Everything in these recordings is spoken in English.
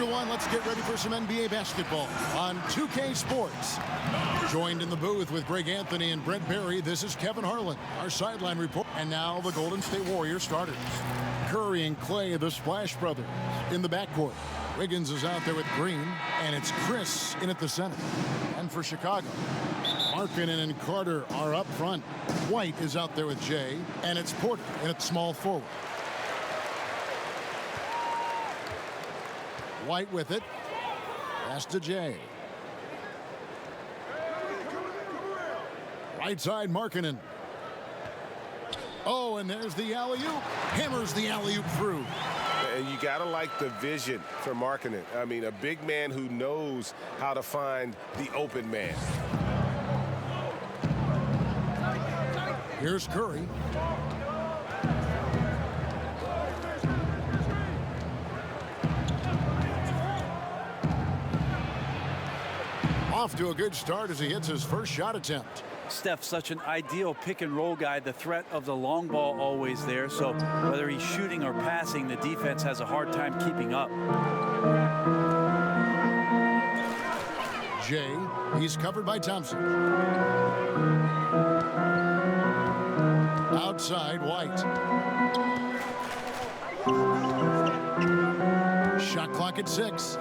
everyone, let's get ready for some NBA basketball on 2K Sports. Joined in the booth with Greg Anthony and Brent Barry, this is Kevin Harlan, our sideline report. And now the Golden State Warriors starters. Curry and Clay, the Splash Brothers, in the backcourt. Wiggins is out there with Green, and it's Chris in at the center. And for Chicago, Markkanen and Carter are up front. White is out there with Jay, and it's Porter in at small forward. White with it. Pass to Jay. Right side, Markkanen. Oh, and there's the alley-oop. Hammers the alley-oop through. And you got to like the vision for Markkanen. I mean, a big man who knows how to find the open man. Here's Curry. Off to a good start as he hits his first shot attempt. Steph, such an ideal pick and roll guy. The threat of the long ball always there. So whether he's shooting or passing, the defense has a hard time keeping up. Jay, he's covered by Thompson. Outside, White. Shot clock at 6.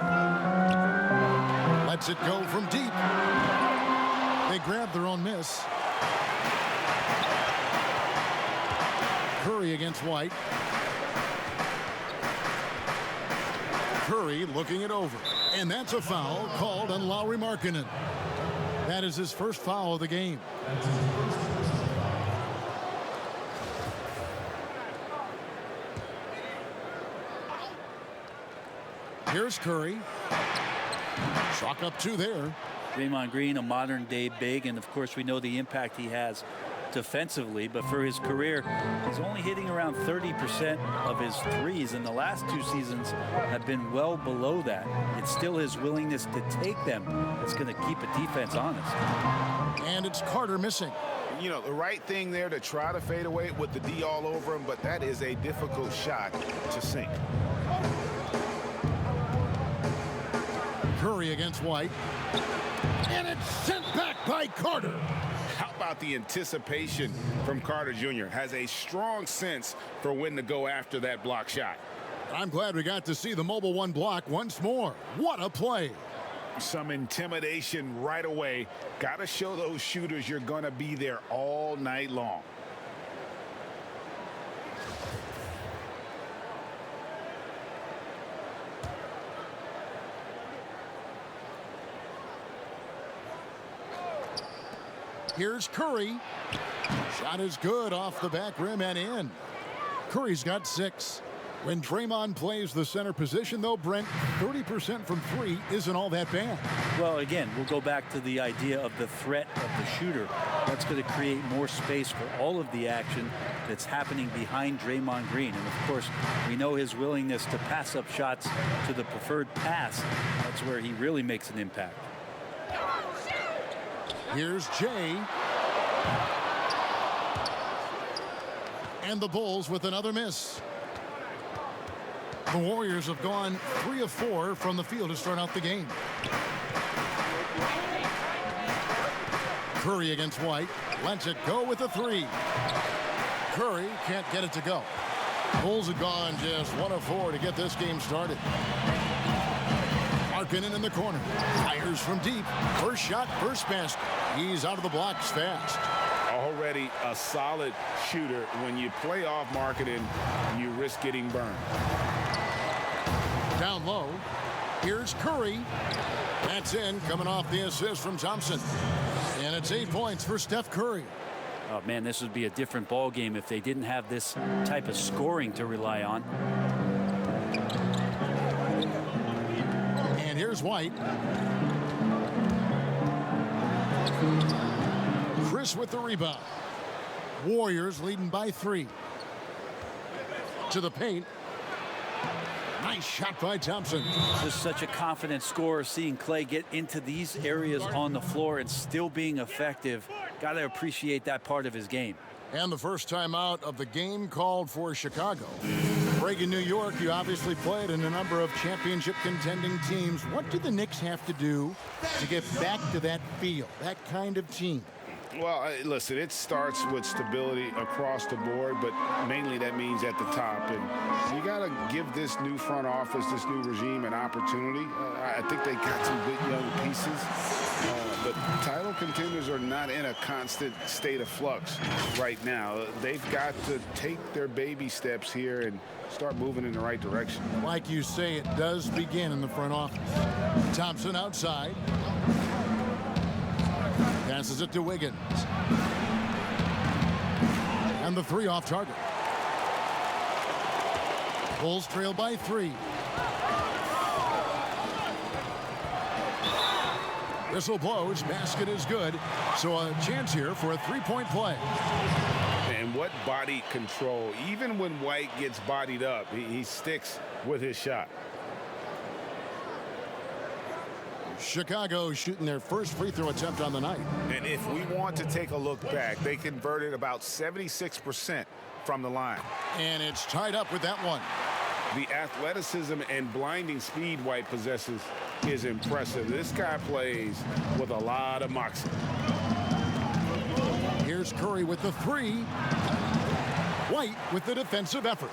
Lets it go from deep. They grab their own miss. Curry against White. Curry looking it over. And that's a foul called on Lauri Markkanen. That is his first foul of the game. Here's Curry. Chalk up 2 there. Draymond Green, a modern-day big, and of course we know the impact he has defensively, but for his career, he's only hitting around 30% of his threes, and the last 2 seasons have been well below that. It's still his willingness to take them that's going to keep a defense honest. And it's Carter missing. You know, the right thing there to try to fade away with the D all over him, but that is a difficult shot to sink. Curry against White. And it's sent back by Carter. How about the anticipation from Carter Jr.? Has a strong sense for when to go after that block shot. I'm glad we got to see the mobile one block once more. What a play. Some intimidation right away. Got to show those shooters you're going to be there all night long. Here's Curry. Shot is good off the back rim and in. Curry's got 6. When Draymond plays the center position, though, Brent, 30% from 3 isn't all that bad. Well, again, we'll go back to the idea of the threat of the shooter. That's going to create more space for all of the action that's happening behind Draymond Green. And, of course, we know his willingness to pass up shots to the preferred pass. That's where he really makes an impact. Here's Jay. And the Bulls with another miss. The Warriors have gone 3 of 4 from the field to start out the game. Curry against White. Lets it go with a 3. Curry can't get it to go. Bulls have gone just 1 of 4 to get this game started. Markkanen in the corner. Fires from deep. First shot, first basket. He's out of the blocks fast. Already a solid shooter. When you play off Markkanen, you risk getting burned. Down low. Here's Curry. That's in, coming off the assist from Thompson. And it's 8 points for Steph Curry. Oh, man, this would be a different ball game if they didn't have this type of scoring to rely on. And here's White. Chris with the rebound. Warriors leading by 3. To the paint. Nice shot by Thompson. Just such a confident scorer, seeing Clay get into these areas on the floor and still being effective. Got to appreciate that part of his game. And the first time out of the game called for Chicago. Greg, in New York, you obviously played in a number of championship contending teams. What do the Knicks have to do to get back to that feel, that kind of team? Well, listen, it starts with stability across the board, but mainly that means at the top. And you got to give this new front office, this new regime, an opportunity. I think they got some good young pieces, but title contenders are not in a constant state of flux right now. They've got to take their baby steps here and start moving in the right direction. Like you say, it does begin in the front office. Thompson outside. Passes it to Wiggins. And the three off target. Bulls trail by 3. Whistle blows. Basket is good. So a chance here for a three-point play. And what body control. Even when White gets bodied up, he sticks with his shot. Chicago shooting their first free throw attempt on the night. And if we want to take a look back, they converted about 76% from the line. And it's tied up with that one. The athleticism and blinding speed White possesses is impressive. This guy plays with a lot of moxie. Here's Curry with the 3. White with the defensive effort.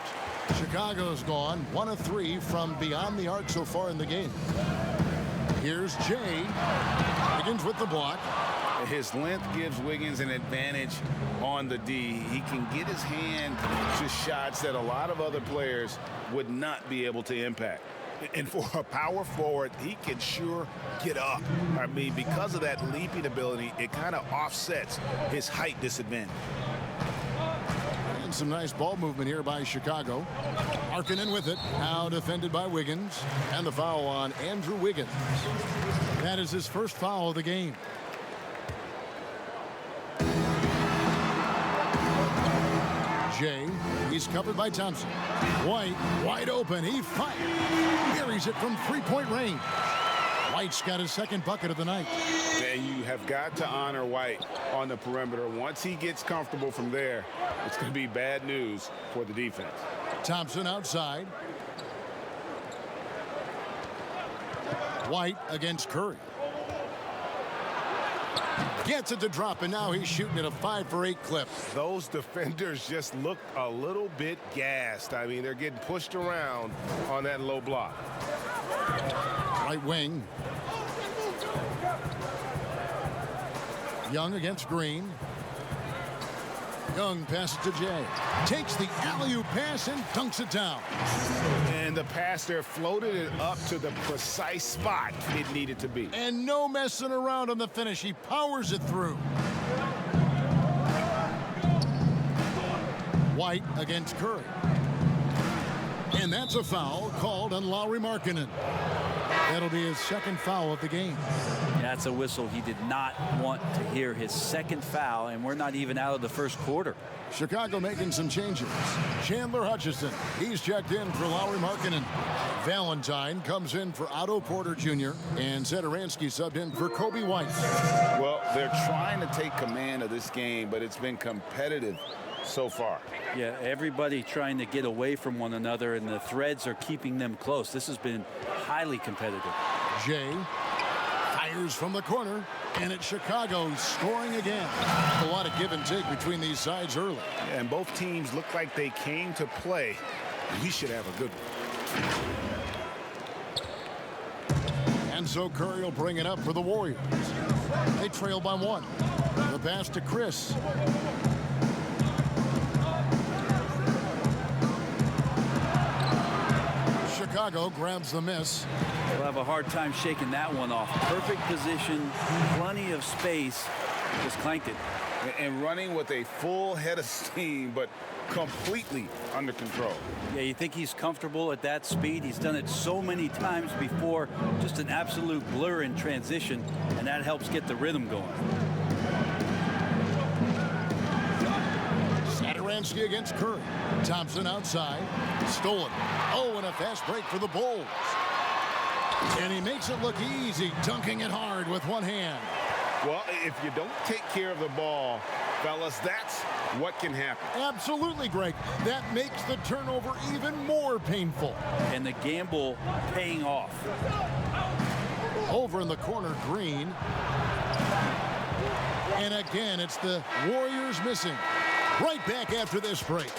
Chicago's gone 1 of 3 from beyond the arc so far in the game. Here's Jay. Wiggins with the block. His length gives Wiggins an advantage on the D. He can get his hand to shots that a lot of other players would not be able to impact. And for a power forward, he can sure get up. I mean, because of that leaping ability, it kind of offsets his height disadvantage. And some nice ball movement here by Chicago. Harkinen with it. Now defended by Wiggins. And the foul on Andrew Wiggins. That is his first foul of the game. Jay, he's covered by Thompson. White, wide open. He fires. Buries it from three-point range. White's got his second bucket of the night. And you have got to honor White on the perimeter. Once he gets comfortable from there, it's going to be bad news for the defense. Thompson outside. White against Curry. Gets it to drop, and now he's shooting at a 5 for 8 clip. Those defenders just look a little bit gassed. I mean, they're getting pushed around on that low block. Right wing. Young against Green. Young passes to Jay. Takes the alley-oop pass and dunks it down. And the pass there floated it up to the precise spot it needed to be. And no messing around on the finish. He powers it through. White against Curry. And that's a foul called on Lauri Markkanen. That'll be his second foul of the game. That's a whistle. He did not want to hear his second foul, and we're not even out of the first quarter. Chicago making some changes. Chandler Hutchison, he's checked in for Lauri Markkanen. Valentine comes in for Otto Porter Jr. And Satoransky subbed in for Kobe White. Well, they're trying to take command of this game, but it's been competitive so far. Yeah, everybody trying to get away from one another, and the threads are keeping them close. This has been highly competitive. Jay fires from the corner, and it's Chicago scoring again. A lot of give and take between these sides early. Yeah, and both teams look like they came to play. We should have a good one. And so Curry will bring it up for the Warriors. They trail by 1. The pass to Chris. Chicago grabs the miss. We'll have a hard time shaking that one off. Perfect position, plenty of space, just clanked it. And running with a full head of steam, but completely under control. Yeah, you think he's comfortable at that speed. He's done it so many times before. Just an absolute blur in transition, and that helps get the rhythm going. Satoransky against Curry. Thompson outside. Stolen. Oh, and a fast break for the Bulls. And he makes it look easy, dunking it hard with one hand. Well, if you don't take care of the ball, fellas, that's what can happen. Absolutely, Greg. That makes the turnover even more painful. And the gamble paying off. Over in the corner, Green. And again, it's the Warriors missing. Right back after this break.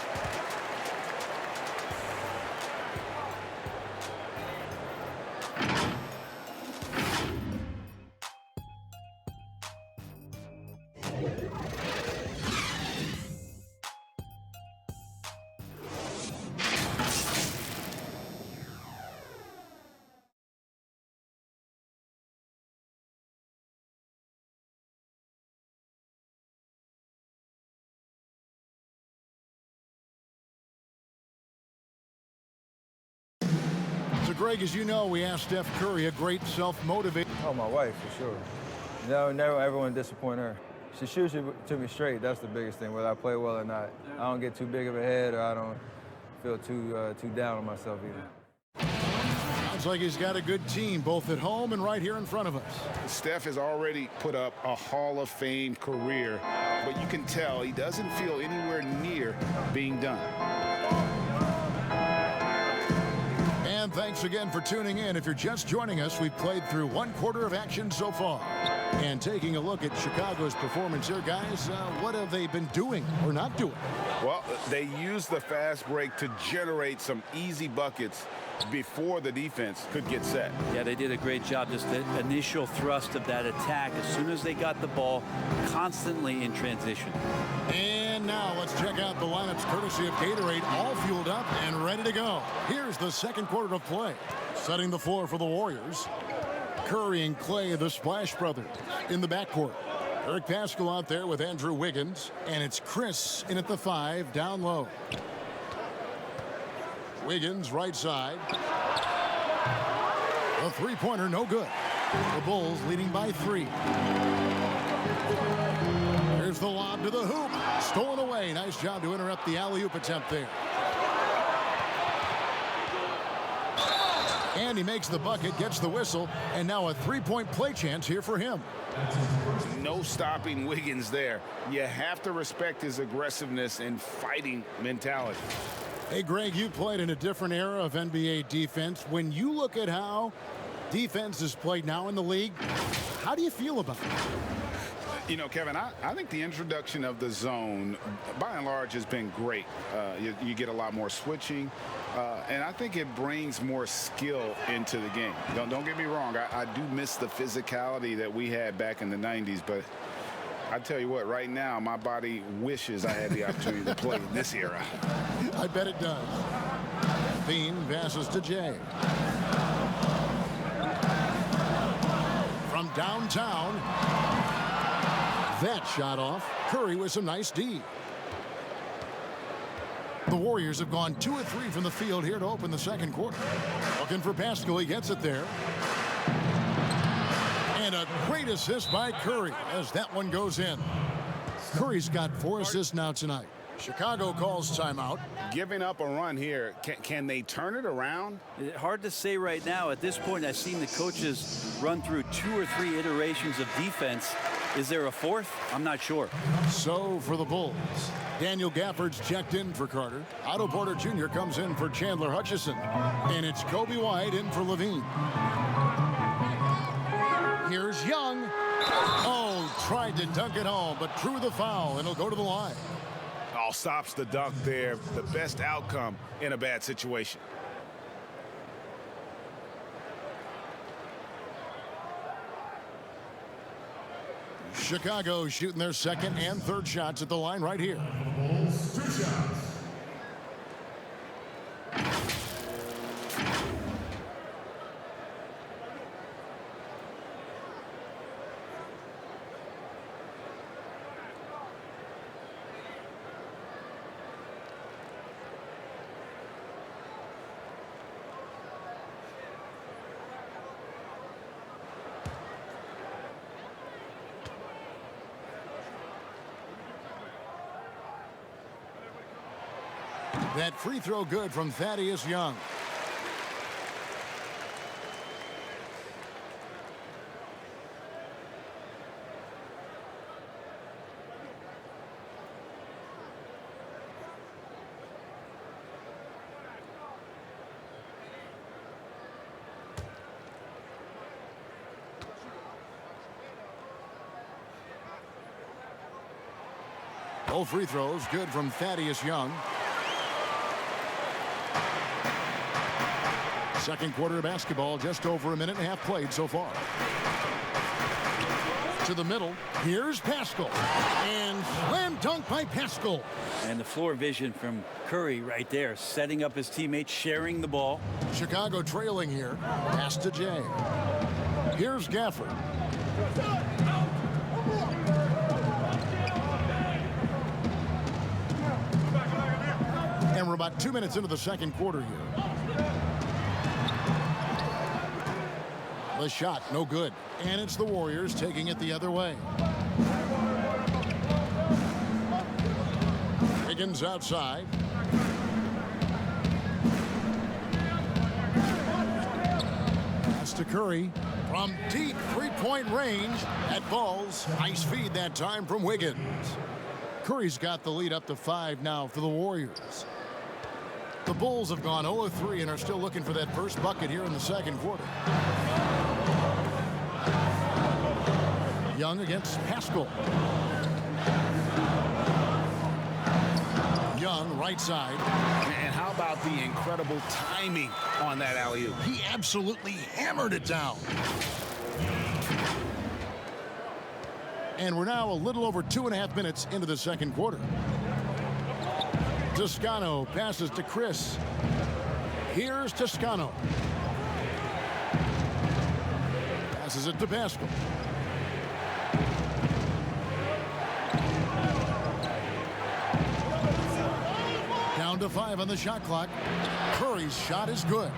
So, Greg, as you know, we asked Steph Curry, a great self-motivator. Oh, my wife, for sure. No, never ever want to disappoint her. She shoots it to me straight. That's the biggest thing, whether I play well or not. I don't get too big of a head, or I don't feel too down on myself either. Sounds like he's got a good team, both at home and right here in front of us. Steph has already put up a Hall of Fame career, but you can tell he doesn't feel anywhere near being done. And thanks again for tuning in. If you're just joining us, we've played through one quarter of action so far. And taking a look at Chicago's performance here, guys, what have they been doing or not doing? Well, they used the fast break to generate some easy buckets before the defense could get set. Yeah, they did a great job. Just the initial thrust of that attack, as soon as they got the ball, constantly in transition. And now let's check out the lineups courtesy of Gatorade, all fueled up and ready to go. Here's the second quarter of play. Setting the floor for the Warriors. Curry and Clay, the Splash Brothers, in the backcourt. Eric Paschal out there with Andrew Wiggins. And it's Chris in at the 5, down low. Wiggins, right side. A three-pointer, no good. The Bulls leading by 3. Here's the lob to the hoop. Stolen away. Nice job to interrupt the alley-oop attempt there. And he makes the bucket, gets the whistle, and now a three-point play chance here for him. No stopping Wiggins there. You have to respect his aggressiveness and fighting mentality. Hey, Greg, you played in a different era of NBA defense. When you look at how defense is played now in the league, how do you feel about it? You know, Kevin, I think the introduction of the zone, by and large, has been great. You get a lot more switching, and I think it brings more skill into the game. Don't get me wrong. I do miss the physicality that we had back in the 90s, but I tell you what, right now, my body wishes I had the opportunity to play in this era. I bet it does. Bean passes to Jay. From downtown, that shot off. Curry with some nice D. The Warriors have gone 2 of 3 from the field here to open the second quarter. Looking for Paschal, he gets it there. And a great assist by Curry as that one goes in. Curry's got 4 assists now tonight. Chicago calls timeout. Giving up a run here, can they turn it around? Hard to say right now. At this point, I've seen the coaches run through 2 or 3 iterations of defense. Is there a 4th? I'm not sure. So for the Bulls, Daniel Gafford's checked in for Carter. Otto Porter Jr. comes in for Chandler Hutchison. And it's Kobe White in for Levine. Here's Young. Oh, tried to dunk it home, but drew the foul, and he'll go to the line. All stops the dunk there. The best outcome in a bad situation. Chicago shooting their second and third shots at the line right here. That free throw good from Thaddeus Young. Both free throws good from Thaddeus Young. Second quarter of basketball, just over a minute and a half played so far. To the middle, here's Pascal. And slam dunk by Pascal. And the floor vision from Curry right there, setting up his teammates, sharing the ball. Chicago trailing here. Pass to Jay. Here's Gafford. And we're about 2 minutes into the second quarter here. The shot, no good. And it's the Warriors taking it the other way. Higgins outside. Pass to Curry. From deep three-point range. That falls. Nice feed that time from Wiggins. Curry's got the lead up to 5 now for the Warriors. The Bulls have gone 0 of 3 and are still looking for that first bucket here in the second quarter. Young against Pascal. Young, right side. And how about the incredible timing on that alley-oop? He absolutely hammered it down. And we're now a little over 2.5 minutes into the second quarter. Toscano passes to Chris. Here's Toscano. Passes it to Pascal. Down to 5 on the shot clock. Curry's shot is good.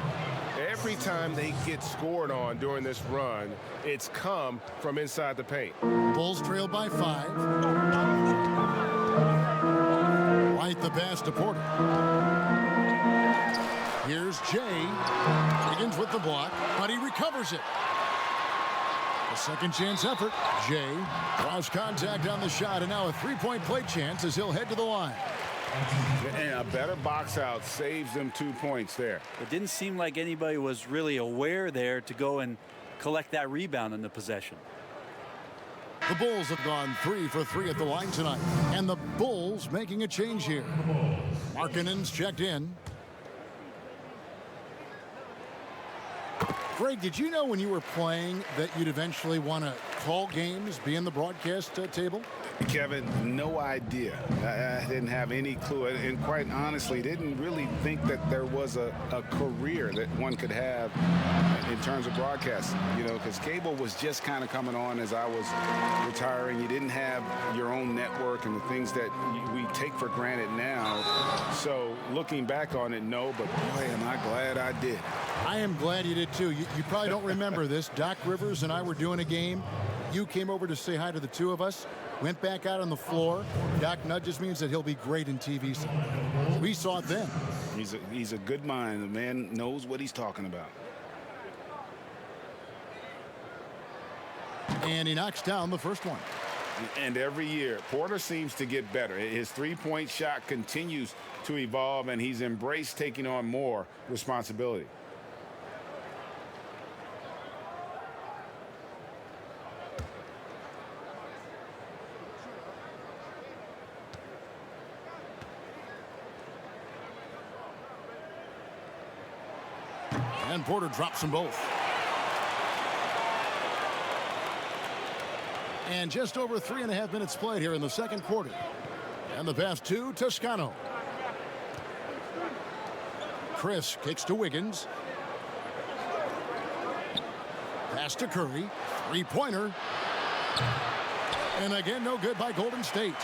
Every time they get scored on during this run, it's come from inside the paint. Bulls trail by 5. Right the pass to Porter. Here's Jay. Begins with the block, but he recovers it. A second chance effort. Jay draws contact on the shot, and now a three-point play chance as he'll head to the line. And a better box out saves them 2 points there. It didn't seem like anybody was really aware there to go and collect that rebound in the possession. The Bulls have gone 3 for 3 at the line tonight. And the Bulls making a change here. Markkanen's checked in. Greg, did you know when you were playing that you'd eventually want to call games, be in the broadcast table? Kevin, no idea. I didn't have any clue. And quite honestly, didn't really think that there was a career that one could have in terms of broadcasting. You know, because cable was just kind of coming on as I was retiring. You didn't have your own network and the things that we take for granted now. So looking back on it, no, but boy, am I glad I did. I am glad you did too. You probably don't remember this. Doc Rivers and I were doing a game. You came over to say hi to the two of us. Went back out on the floor. Doc nudges me and said he'll be great in TV someday. We saw it then. He's a good mind. The man knows what he's talking about. And he knocks down the first one. And every year, Porter seems to get better. His three-point shot continues to evolve, and he's embraced taking on more responsibility. And Porter drops them both. And just over 3.5 minutes played here in the second quarter. And the pass to Toscano. Chris kicks to Wiggins. Pass to Curry. Three-pointer. And again, no good by Golden State.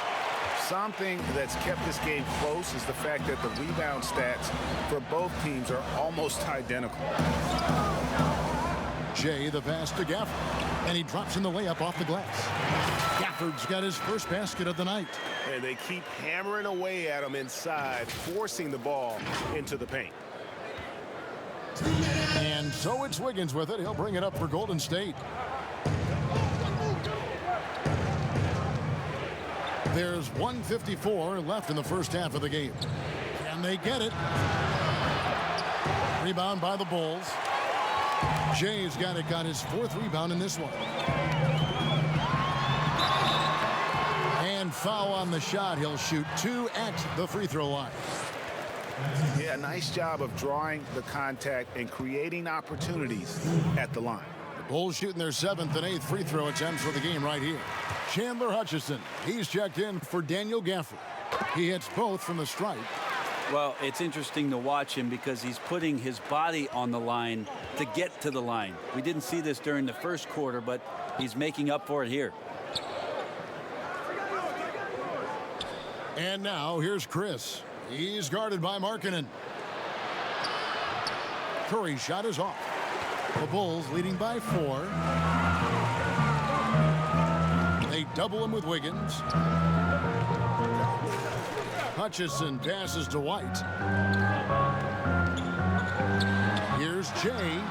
Something that's kept this game close is the fact that the rebound stats for both teams are almost identical. Jay, the pass to Gafford. And he drops in the layup off the glass. Gafford's got his first basket of the night. And they keep hammering away at him inside, forcing the ball into the paint. And so it's Wiggins with it. He'll bring it up for Golden State. There's 1:54 left in the first half of the game. Can they get it? Rebound by the Bulls. Jay's got his fourth rebound in this one. And foul on the shot. He'll shoot 2 at the free throw line. Yeah, nice job of drawing the contact and creating opportunities at the line. Bulls shooting their 7th and 8th free throw attempts for the game right here. Chandler Hutchison, he's checked in for Daniel Gafford. He hits both from the stripe. Well, it's interesting to watch him because he's putting his body on the line to get to the line. We didn't see this during the first quarter, but he's making up for it here. And now here's Chris. He's guarded by Markkanen. Curry's shot is off. The Bulls leading by 4. They double him with Wiggins. Hutchison passes to White. Here's Jay.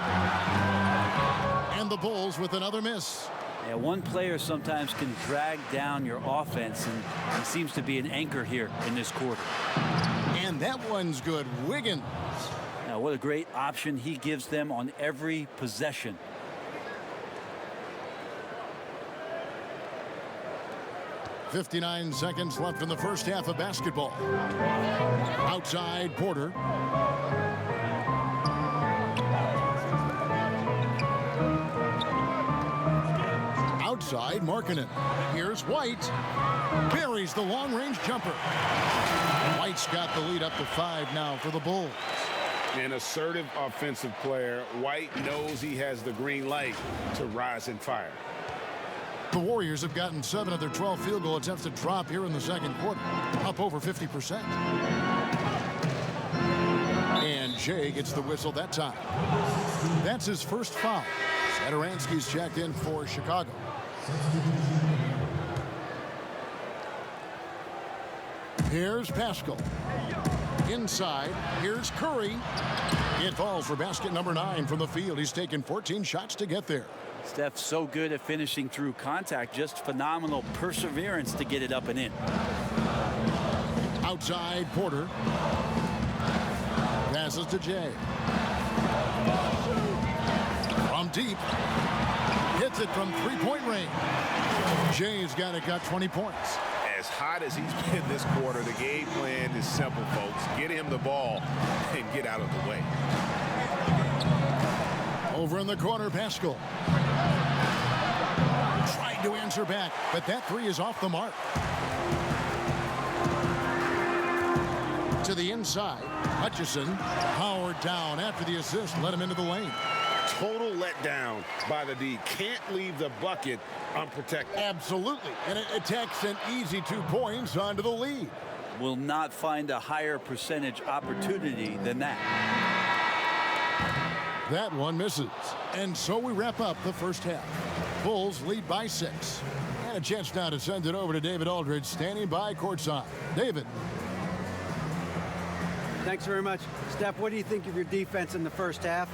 And the Bulls with another miss. Yeah, one player sometimes can drag down your offense, and he seems to be an anchor here in this quarter. And that one's good. Wiggins. Now, what a great option he gives them on every possession. .59 seconds left in the first half of basketball. Outside, Porter. Outside, Markkanen. Here's White. Buries the long-range jumper. White's got the lead up to 5 now for the Bulls. An assertive offensive player. White knows he has the green light to rise and fire. The Warriors have gotten 7 of their 12 field goal attempts to drop here in the second quarter, up over 50%. And Jay gets the whistle that time. That's his first foul. Satoransky's checked in for Chicago. Here's Pascal. Inside, here's Curry. It falls for basket number 9 from the field. He's taken 14 shots to get there. Steph's so good at finishing through contact, just phenomenal perseverance to get it up and in. Outside, Porter. Passes to Jay. From deep. Hits it from 3-point range. Jay's got 20 points. As hot as he's been this quarter, the game plan is simple, folks. Get him the ball and get out of the way. Over in the corner, Pascal. Tried to answer back, but that 3 is off the mark. To the inside, Hutchison powered down after the assist, let him into the lane. Total letdown by the D. Can't leave the bucket unprotected. Absolutely, and it takes an easy 2 points onto the lead. Will not find a higher percentage opportunity than that. That one misses. And so we wrap up the first half. Bulls lead by 6. And a chance now to send it over to David Aldridge, standing by courtside. David. Thanks very much. Steph, what do you think of your defense in the first half?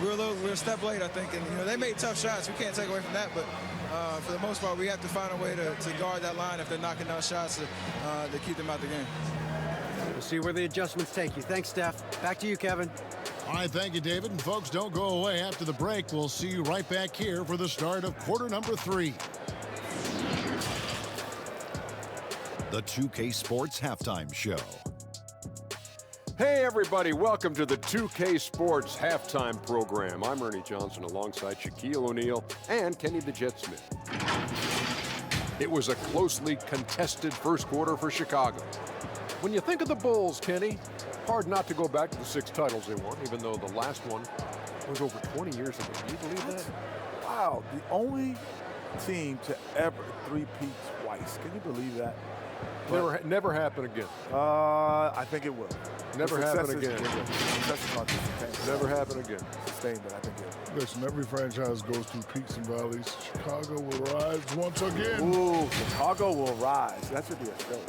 We're a step late, I think, and they made tough shots. We can't take away from that, but for the most part, we have to find a way to guard that line if they're knocking down shots to keep them out the game. We'll see where the adjustments take you. Thanks, Steph. Back to you, Kevin. All right, thank you, David. And folks, don't go away. After the break, we'll see you right back here for the start of quarter number 3. The 2K Sports Halftime Show. Hey everybody, welcome to the 2K Sports Halftime Program. I'm Ernie Johnson alongside Shaquille O'Neal and Kenny the Jet Smith. It was a closely contested first quarter for Chicago. When you think of the Bulls, Kenny, hard not to go back to the 6 titles they won, even though the last one was over 20 years ago. Can you believe that? Wow, the only team to ever three-peat twice. Can you believe that? Never happen again. I think it will. Never happen again. Never happen again. Sustain, but I think it will. Listen, every franchise goes through peaks and valleys. Chicago will rise once again. Ooh, Chicago will rise. That should be a show.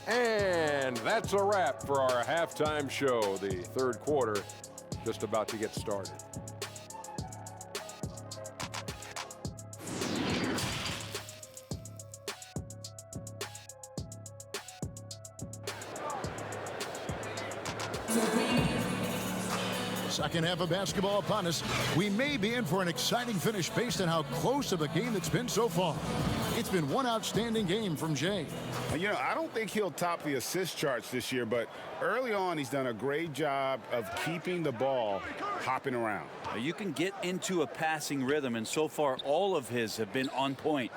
And that's a wrap for our halftime show. The third quarter just about to get started. Second second half of basketball upon us. We may be in for an exciting finish based on how close of a game it's been so far. It's been one outstanding game from Jay. You know, I don't think he'll top the assist charts this year, but early on he's done a great job of keeping the ball hopping around. You can get into a passing rhythm, and so far all of his have been on point.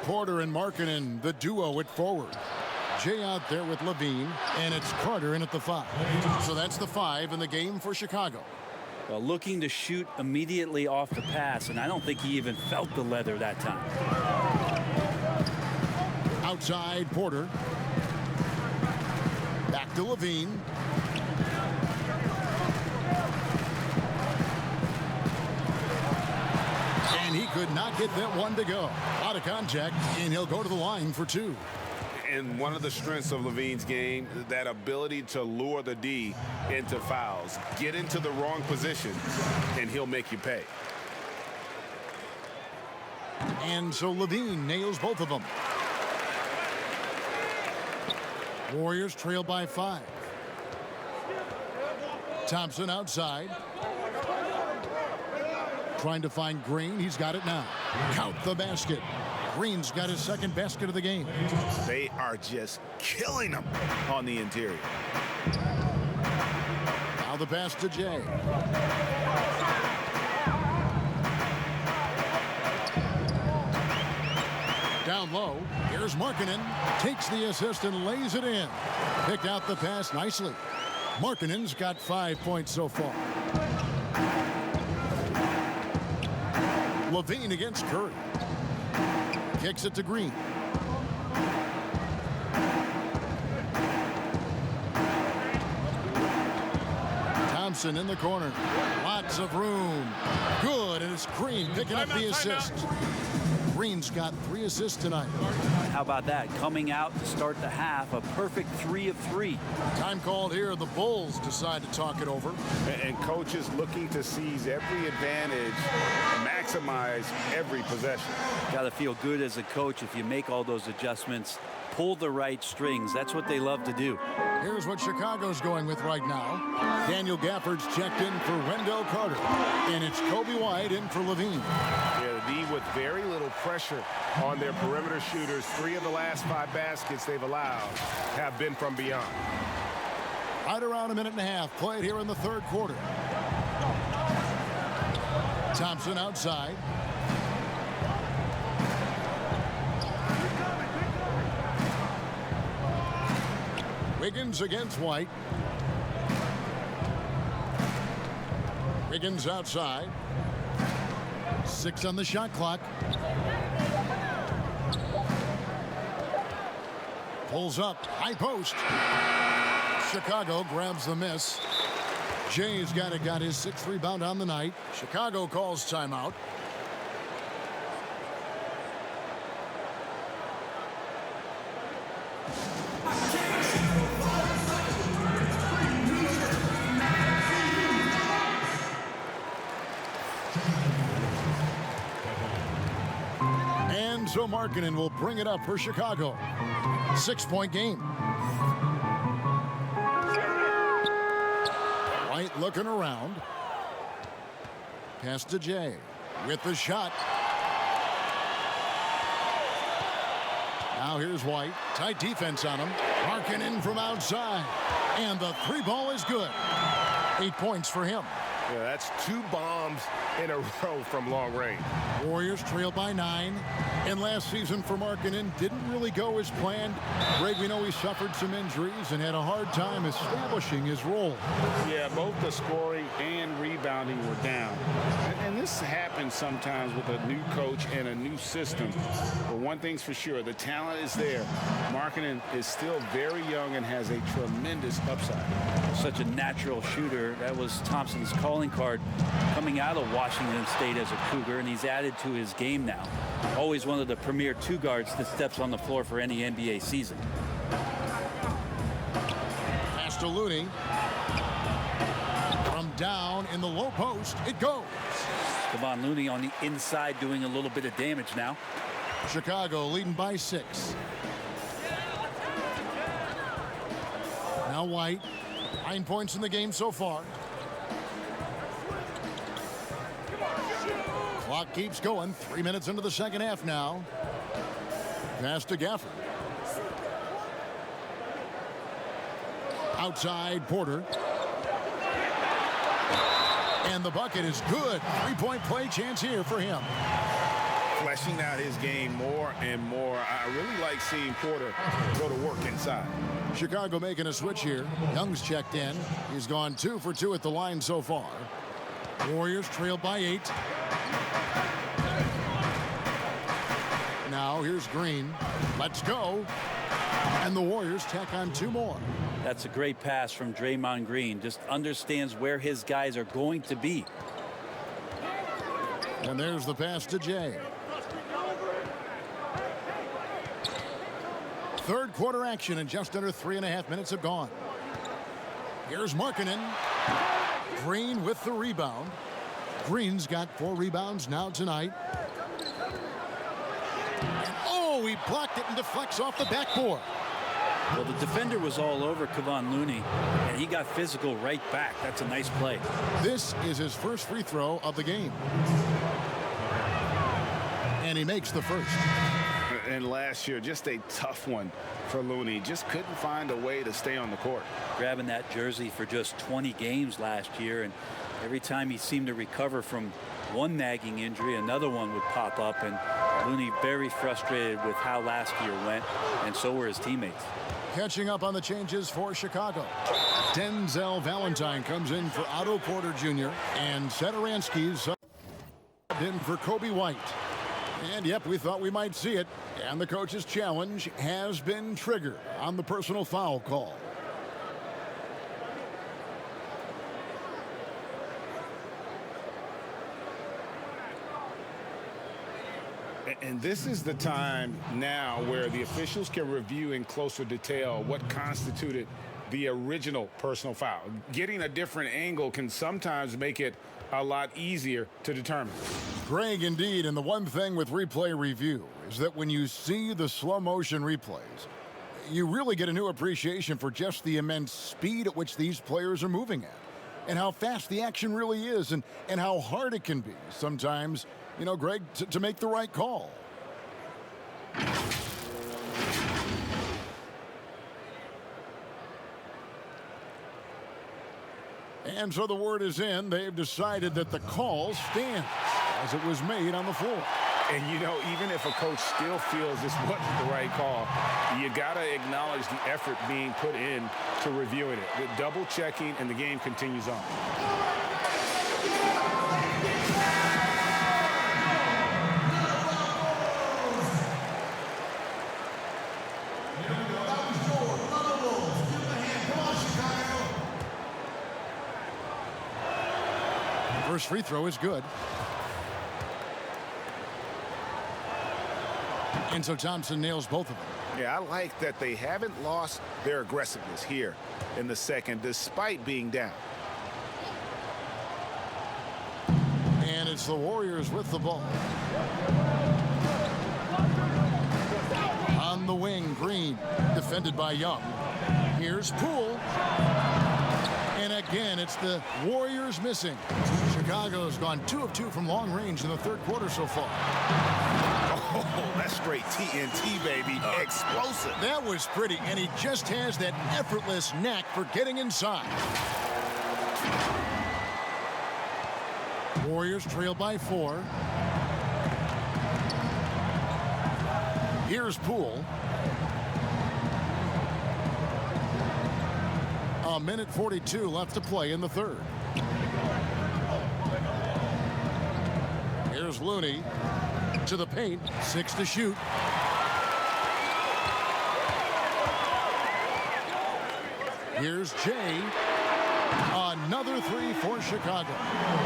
Porter and Markkanen, the duo at forward. Jay out there with Levine, and it's Carter in at the 5. So that's the 5 in the game for Chicago. Well, looking to shoot immediately off the pass, and I don't think he even felt the leather that time. Outside, Porter. Back to Levine. And he could not get that one to go. Out of contact, and he'll go to the line for 2. And one of the strengths of Levine's game, that ability to lure the D into fouls. Get into the wrong position, and he'll make you pay. And so Levine nails both of them. Warriors trail by 5. Thompson outside. Trying to find Green. He's got it now. Count the basket. Green's got his second basket of the game. They are just killing them on the interior. Now the pass to Jay. Down low, here's Markkanen. Takes the assist and lays it in. Picked out the pass nicely. Markkanen's got 5 points so far. Levine against Curry. Kicks it to Green. Thompson in the corner. Lots of room. Good, and it's Green picking up the assist. Green's got 3 assists tonight. How about that? Coming out to start the half, a perfect 3 of 3. Time called here. The Bulls decide to talk it over. And coaches looking to seize every advantage, maximize every possession. Got to feel good as a coach if you make all those adjustments. Pull the right strings. That's what they love to do. Here's what Chicago's going with right now. Daniel Gafford's checked in for Wendell Carter. And it's Kobe White in for Levine. Yeah, the D with very little pressure on their perimeter shooters. 3 of the last 5 baskets they've allowed have been from beyond. Right around a minute and a half played here in the 3rd quarter. Thompson outside. Wiggins against White. Wiggins outside. 6 on the shot clock. Pulls up. High post. Chicago grabs the miss. Jay's got his 6th rebound on the night. Chicago calls timeout. And so Markkanen will bring it up for Chicago. 6-point game. White looking around. Pass to Jay with the shot. Now here's White. Tight defense on him. Markkanen from outside. And the 3 ball is good. 8 points for him. Yeah, that's 2 bombs in a row from long range. Warriors trail by 9. And last season for Markkanen didn't really go as planned. Greg, we know he suffered some injuries and had a hard time establishing his role. Yeah, both the scoring and rebounding were down. And this happens sometimes with a new coach and a new system. But one thing's for sure, the talent is there. Markkanen is still very young and has a tremendous upside. Such a natural shooter. That was Thompson's calling card coming out of Washington State as a Cougar, and he's added to his game now. Always one of the premier 2 guards that steps on the floor for any NBA season. Pass to Looney. From down in the low post, it goes. Kevon Looney on the inside doing a little bit of damage now. Chicago leading by 6. Now White. 9 points in the game so far. Clock keeps going. 3 minutes into the second half now. Pass to Gafford. Outside Porter. And the bucket is good. 3-point play chance here for him. Fleshing out his game more and more. I really like seeing Porter go to work inside. Chicago making a switch here. Young's checked in. He's gone 2 for 2 at the line so far. Warriors trail by 8. Now here's Green. Let's go. And the Warriors tack on 2 more. That's a great pass from Draymond Green. Just understands where his guys are going to be. And there's the pass to Jay. Third quarter action, and just under 3.5 minutes have gone. Here's Markkanen. Green with the rebound. Green's got 4 rebounds now tonight. And oh, he blocked it and deflects off the backboard. Well, the defender was all over Kevon Looney, and he got physical right back. That's a nice play. This is his first free throw of the game. And he makes the first. And last year, just a tough one for Looney. Just couldn't find a way to stay on the court. Grabbing that jersey for just 20 games last year, and every time he seemed to recover from one nagging injury, another one would pop up, and Looney very frustrated with how last year went, and so were his teammates. Catching up on the changes for Chicago. Denzel Valentine comes in for Otto Porter Jr. and Satoransky's in for Kobe White. And yep, we thought we might see it. And the coach's challenge has been triggered on the personal foul call. And this is the time now where the officials can review in closer detail what constituted the original personal foul. Getting a different angle can sometimes make it a lot easier to determine. Greg, indeed, and the one thing with replay review is that when you see the slow motion replays, you really get a new appreciation for just the immense speed at which these players are moving at, and how fast the action really is, and how hard it can be sometimes, you know, Greg, to make the right call. And so the word is in. They've decided that the call stands as it was made on the floor. And, you know, even if a coach still feels this wasn't the right call, you got to acknowledge the effort being put in to reviewing it. The double checking, and the game continues on. First free throw is good. And so Thompson nails both of them. Yeah, I like that they haven't lost their aggressiveness here in the second, despite being down. And it's the Warriors with the ball. On the wing, Green, defended by Young. Here's Poole. And again, it's the Warriors missing. Chicago's gone 2 of 2 from long range in the third quarter so far. Oh, that's straight TNT, baby. Explosive. That was pretty, and he just has that effortless knack for getting inside. Warriors trail by 4. Here's Poole. A minute 42 left to play in the third. Here's Looney to the paint. 6 to shoot. Here's Jay. Another 3 for Chicago.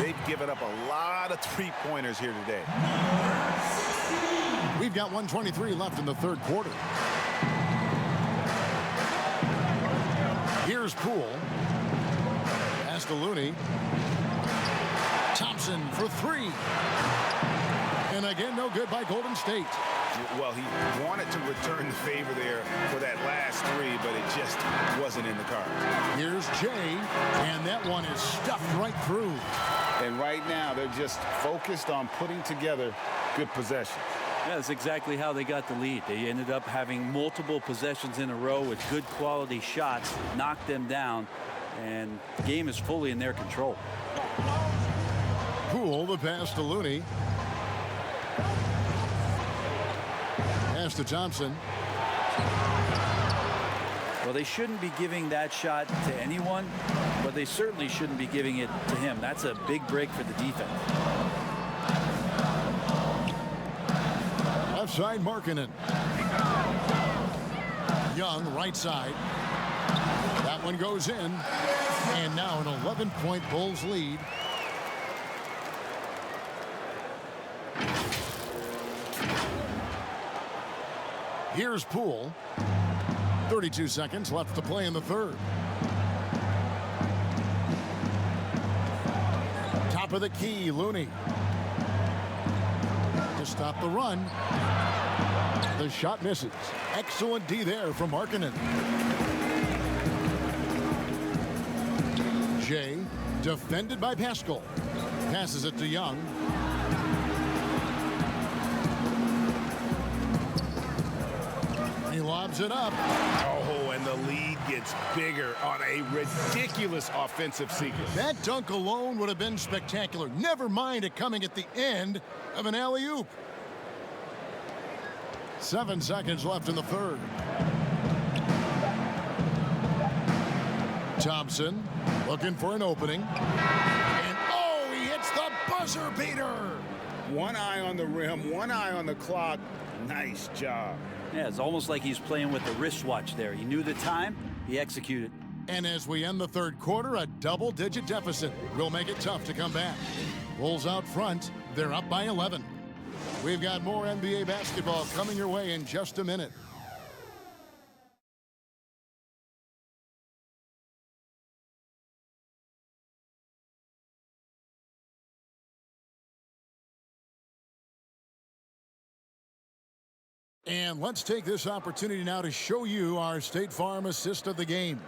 They've given up a lot of three-pointers here today. We've got 1:23 left in the third quarter. Here's Poole. Pass to Looney. Thompson for 3. And again, no good by Golden State. Well, he wanted to return the favor there for that last 3, but it just wasn't in the cards. Here's Jay, and that one is stuffed right through. And right right now, they're just focused on putting together good possessions. Yeah, that's exactly how they got the lead. They ended up having multiple possessions in a row with good quality shots, knocked them down, and the game is fully in their control. Poole, the pass to Looney. Pass to Thompson. Well, they shouldn't be giving that shot to anyone, but they certainly shouldn't be giving it to him. That's a big break for the defense. Left side, Markkanen. Young, right side. That one goes in. And now an 11-point Bulls lead. Here's Poole. 32 seconds left to play in the third. Top of the key, Looney. To stop the run. The shot misses. Excellent D there from Markkanen. Jay, defended by Pascal. Passes it to Young. He lobs it up. Oh, and the lead gets bigger on a ridiculous offensive sequence. That dunk alone would have been spectacular. Never mind it coming at the end of an alley-oop. 7 seconds left in the third. Thompson looking for an opening. And oh, he hits the buzzer beater. One eye on the rim, one eye on the clock. Nice job. Yeah, it's almost like he's playing with the wristwatch there. He knew the time, he executed. And as we end the third quarter, a double-digit deficit will make it tough to come back. Bulls out front, they're up by 11. We've got more NBA basketball coming your way in just a minute. And let's take this opportunity now to show you our State Farm assist of the game.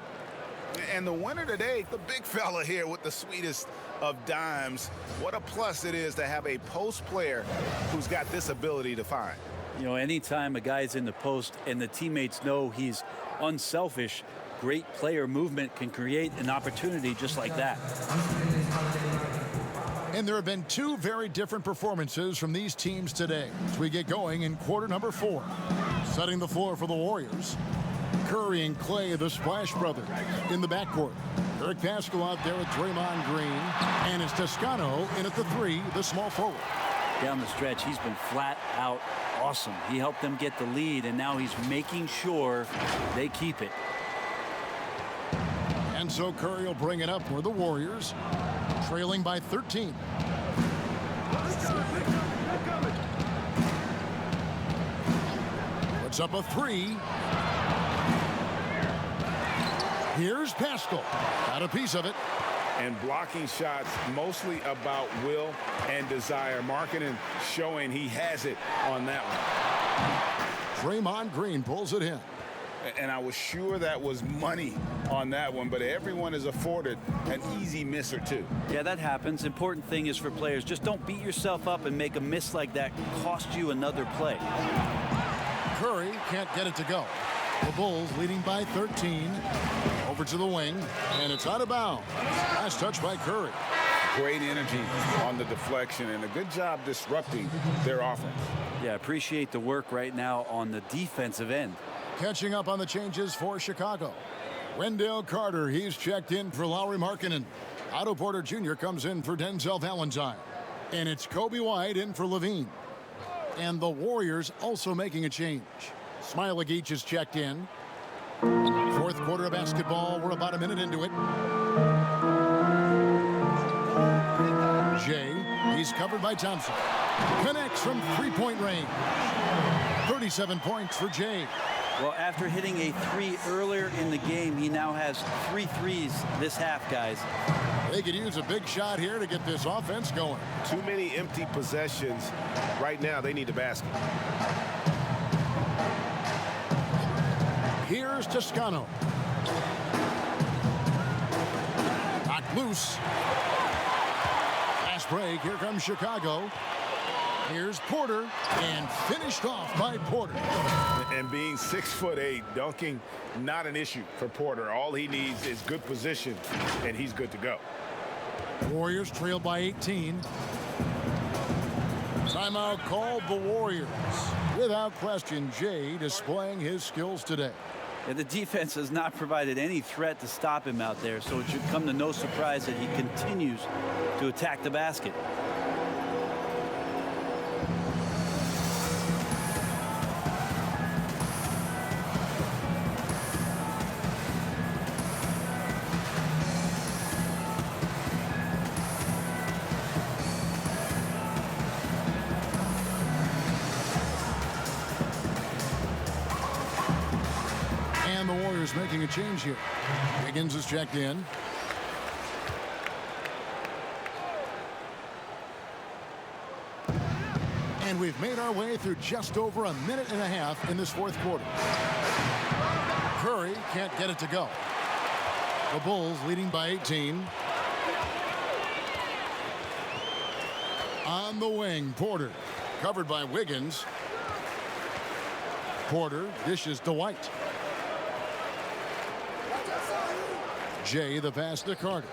And the winner today, the big fella here with the sweetest of dimes. What a plus it is to have a post player who's got this ability to find. You know, anytime a guy's in the post and the teammates know he's unselfish, great player movement can create an opportunity just like that. And there have been two very different performances from these teams today as we get going in quarter number 4. Setting the floor for the Warriors. Curry and Clay, the Splash Brothers, in the backcourt. Eric Pascal out there with Draymond Green. And it's Toscano in at the 3, the small forward. Down the stretch, he's been flat out awesome. He helped them get the lead, and now he's making sure they keep it. And so Curry will bring it up for the Warriors, trailing by 13. Puts up a 3. Here's Pascal. Got a piece of it. And blocking shots mostly about will and desire. Markkanen showing he has it on that one. Draymond Green pulls it in. And I was sure that was money on that one, but everyone is afforded an easy miss or two. Yeah, that happens. Important thing is for players, just don't beat yourself up and make a miss like that cost you another play. Curry can't get it to go. The Bulls leading by 13. Over to the wing, and it's out of bounds. Last touch by Curry. Great energy on the deflection, and a good job disrupting their offense. Yeah, appreciate the work right now on the defensive end. Catching up on the changes for Chicago. Wendell Carter, he's checked in for Lauri Markkanen. Otto Porter Jr. comes in for Denzel Valentine. And it's Kobe White in for Levine. And the Warriors also making a change. Smailagic is checked in. Fourth quarter of basketball. We're about a minute into it. Jay, he's covered by Thompson. Connects from three-point range. 37 points for Jay. Well, after hitting a 3 earlier in the game, he now has 3 threes this half, guys. They could use a big shot here to get this offense going. Too many empty possessions. Right now, they need a basket. Here's Toscano. Knocked loose. Pass fast break. Here comes Chicago. Here's Porter, and finished off by Porter. And being 6'8", dunking, not an issue for Porter. All he needs is good position, and he's good to go. Warriors trail by 18. Timeout called the Warriors. Without question, Jay displaying his skills today. And the defense has not provided any threat to stop him out there, so it should come to no surprise that he continues to attack the basket. And the Warriors making a change here. Wiggins is checked in. And we've made our way through just over a minute and a half in this fourth quarter. Curry can't get it to go. The Bulls leading by 18. On the wing, Porter. Covered by Wiggins. Porter dishes to White. Jay the pass to Carter.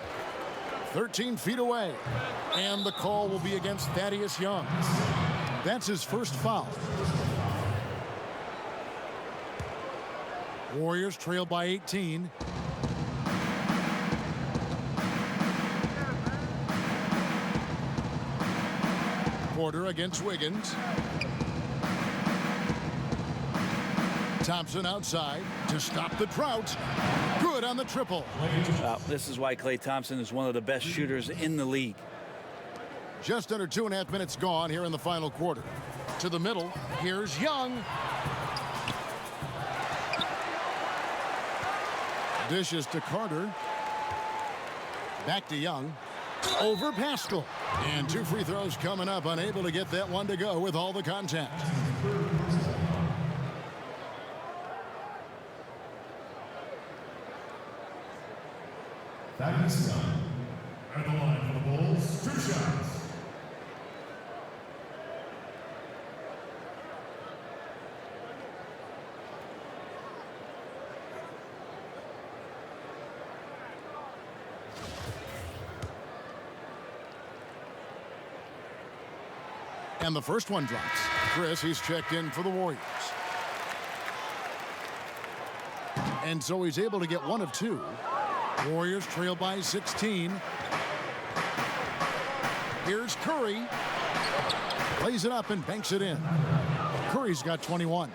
13 feet away. And the call will be against Thaddeus Young. That's his first foul. Warriors trail by 18. Porter against Wiggins. Thompson outside to stop the drought. Good on the triple. This is why Klay Thompson is one of the best shooters in the league. Just under 2.5 minutes gone here in the final quarter. To the middle, here's Young. Dishes to Carter. Back to Young. Over Pascal. And 2 free throws coming up. Unable to get that one to go with all the contact. Thaddeus Young at the line for the Bulls, 2 shots. And the first one drops. Chris, he's checked in for the Warriors. And so he's able to get 1 of 2. Warriors trail by 16. Here's Curry. Plays it up and banks it in. Curry's got 21.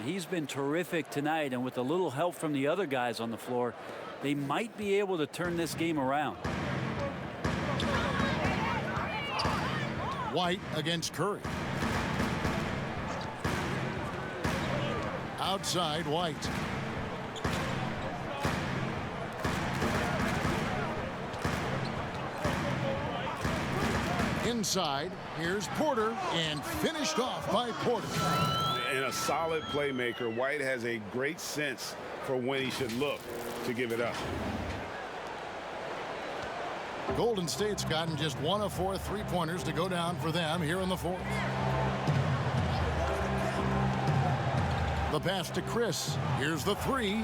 He's been terrific tonight, and with a little help from the other guys on the floor, they might be able to turn this game around. White against Curry. Outside, White. Inside, here's Porter, and finished off by Porter. And a solid playmaker, White has a great sense for when he should look to give it up. Golden State's gotten just 1 of 4 3-pointers to go down for them here in the fourth. The pass to Chris. Here's the 3.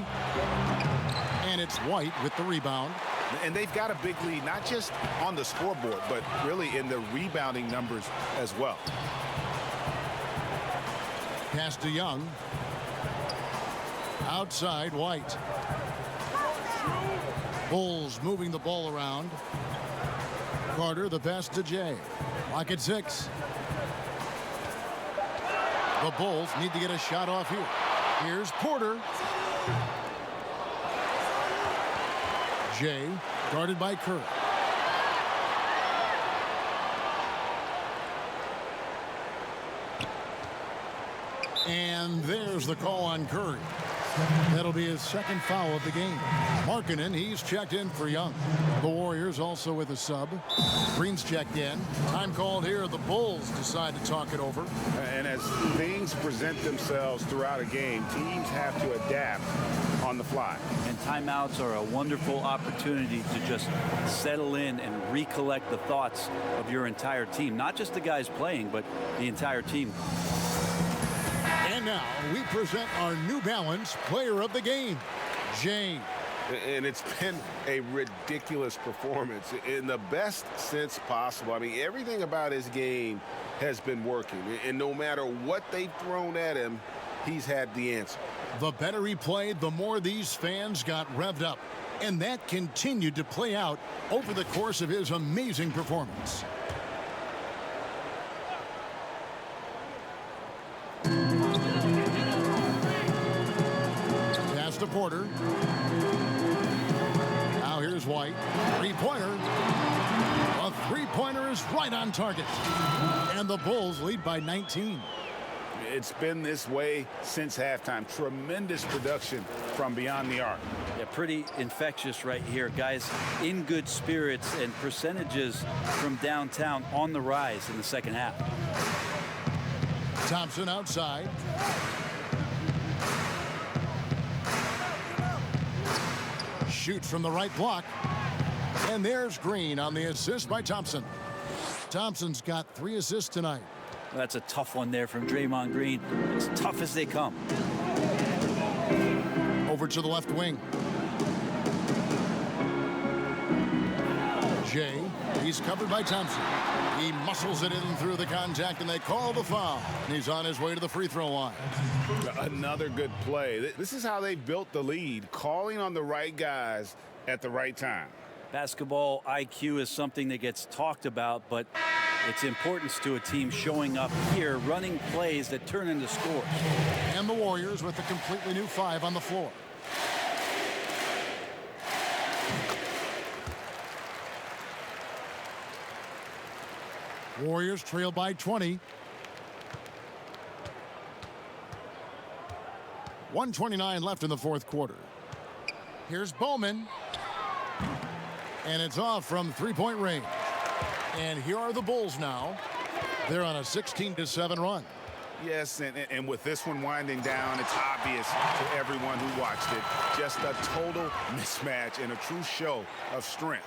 And it's White with the rebound. And they've got a big lead, not just on the scoreboard, but really in the rebounding numbers as well. Pass to Young. Outside, White. Bulls moving the ball around. Carter, the pass to Jay. Lock at 6. The Bulls need to get a shot off here. Here's Porter. Jay, guarded by Curry. And there's the call on Curry. That'll be his second foul of the game. Markkanen, he's checked in for Young. The Warriors also with a sub. Green's checked in. Time called here. The Bulls decide to talk it over. And as things present themselves throughout a game, teams have to adapt on the fly. And timeouts are a wonderful opportunity to just settle in and recollect the thoughts of your entire team. Not just the guys playing, but the entire team. And now we present our New Balance Player of the Game, Jay. And it's been a ridiculous performance in the best sense possible. I mean, everything about his game has been working. And no matter what they've thrown at him, he's had the answer. The better he played, the more these fans got revved up. And that continued to play out over the course of his amazing performance. Pass to Porter. Now here's White. Three-pointer. A three-pointer is right on target. And the Bulls lead by 19. It's been this way since halftime. Tremendous production from beyond the arc. Yeah, pretty infectious right here. Guys in good spirits, and percentages from downtown on the rise in the second half. Thompson outside. Shoots from the right block. And there's Green on the assist by Thompson. Thompson's got 3 assists tonight. That's a tough one there from Draymond Green. As tough as they come. Over to the left wing. Jay, he's covered by Thompson. He muscles it in through the contact, and they call the foul. And he's on his way to the free throw line. Another good play. This is how they built the lead, calling on the right guys at the right time. Basketball IQ is something that gets talked about, but its importance to a team showing up here, running plays that turn into scores. And the Warriors with a completely new 5 on the floor. Warriors trail by 20. 1:29 left in the fourth quarter. Here's Bowman. And it's off from three-point range. And here are the Bulls now. They're on a 16-7 run. Yes, and with this one winding down, it's obvious to everyone who watched it. Just a total mismatch and a true show of strength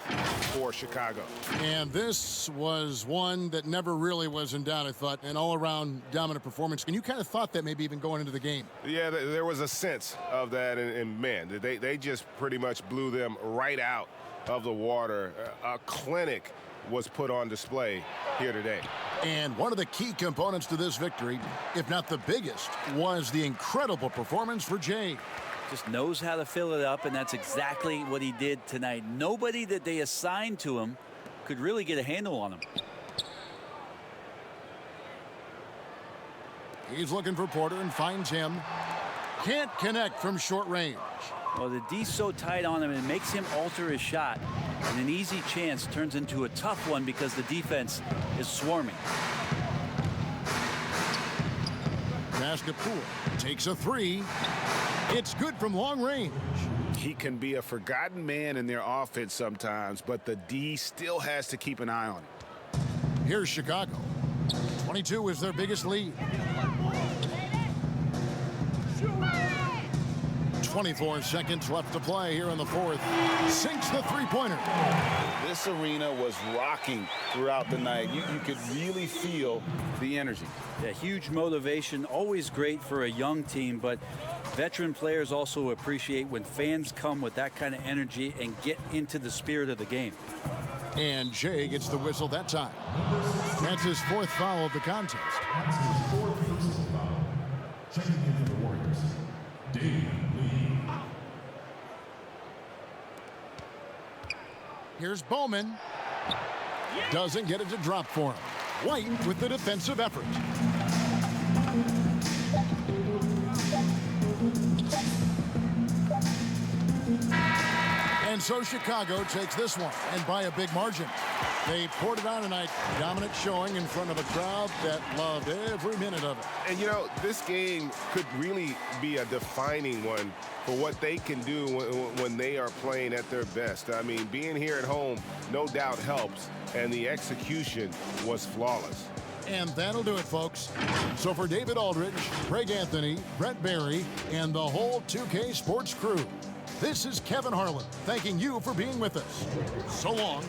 for Chicago. And this was one that never really was in doubt, I thought, an all-around dominant performance. And you kind of thought that maybe even going into the game. Yeah, there was a sense of that, and man, they just pretty much blew them right out of the water. A clinic was put on display here today. And one of the key components to this victory, if not the biggest, was the incredible performance for Jay. Just knows how to fill it up, and that's exactly what he did tonight. Nobody that they assigned to him could really get a handle on him. He's looking for Porter and finds him. Can't connect from short range. Well, the D's so tight on him, it makes him alter his shot. And an easy chance turns into a tough one because the defense is swarming. Poole takes a 3. It's good from long range. He can be a forgotten man in their offense sometimes, but the D still has to keep an eye on him. Here's Chicago. 22 is their biggest lead. 24 seconds left to play here in the fourth. Sinks the three-pointer. This arena was rocking throughout the night. You could really feel the energy. Yeah, huge motivation, always great for a young team, but veteran players also appreciate when fans come with that kind of energy and get into the spirit of the game. And Jay gets the whistle that time. That's his 4th foul of the contest. That's his 4th personal foul. Checking in for the Warriors, Dave. Here's Bowman. Doesn't get it to drop for him. White with the defensive effort. And so Chicago takes this one, and by a big margin. They poured it on tonight. Dominant showing in front of a crowd that loved every minute of it. And, you know, this game could really be a defining one for what they can do when they are playing at their best. I mean, being here at home no doubt helps, and the execution was flawless. And that'll do it, folks. So for David Aldridge, Greg Anthony, Brett Barry, and the whole 2K Sports crew, this is Kevin Harlan thanking you for being with us. So long.